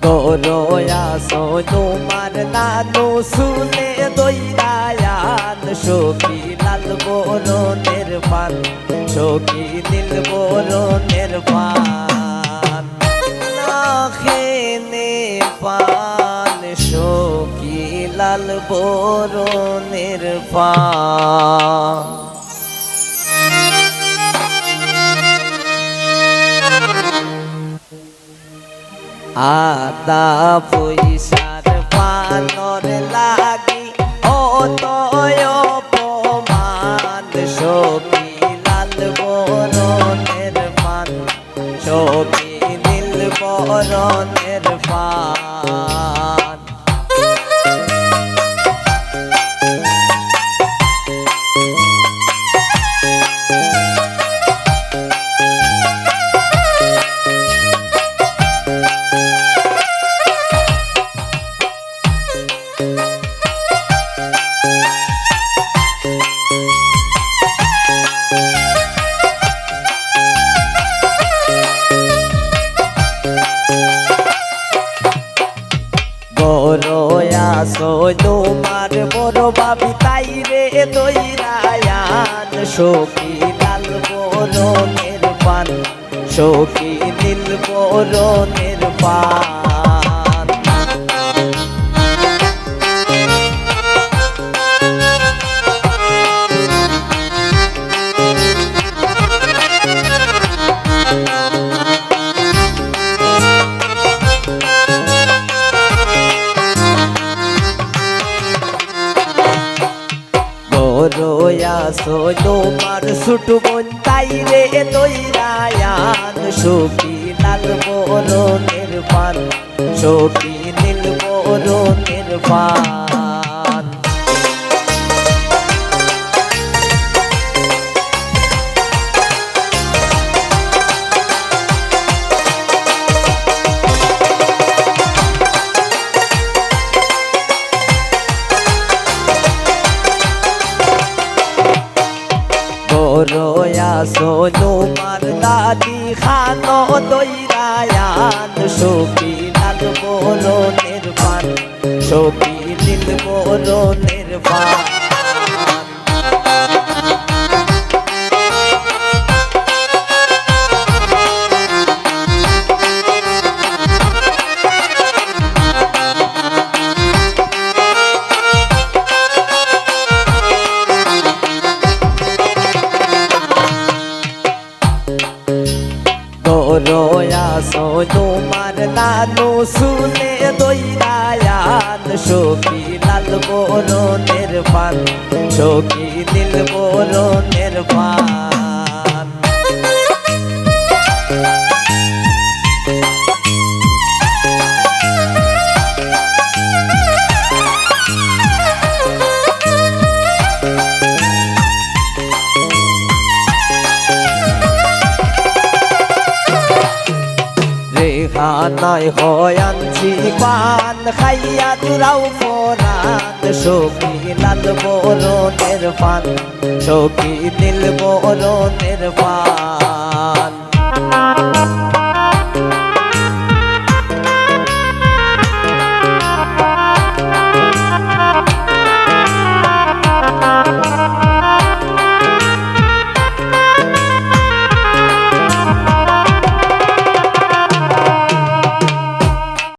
গরয়া so তোমার নানু শুনে দইরায়ান সখী লাল বরণের পান সখী নীল বরণের পান নাখেনে পান সখী লাল বরণের পান। আদা পয়সার পানর লাগি অতয় অপমান সখী লাল বরণের পান সখী নীল বরণের পান। বড়য়া তোমার বড় বাবি তাই রে দইরায়ান সখী লাল বরণের পান সখী নীল বরণের পান। রয়া সো তোমার ছোট বোন তাই রে দইরায়ান সখী লাল বরণের পান সখী নীল বরণের পান। রয়া সো তোমার দাদি খানো দইরায়ান সখী লাল বরণের পান সখী নীল বরণের পান। রয়া সো তোমার নানু শুনে দইরায়ান সখী লাল বরণের পান সখী নীল বরণের পান। রেহানায় হয়ানছি পান খাইয়া তুরাও পরাণ সখী লাল বরণের পান সখী নীল বরণের পান।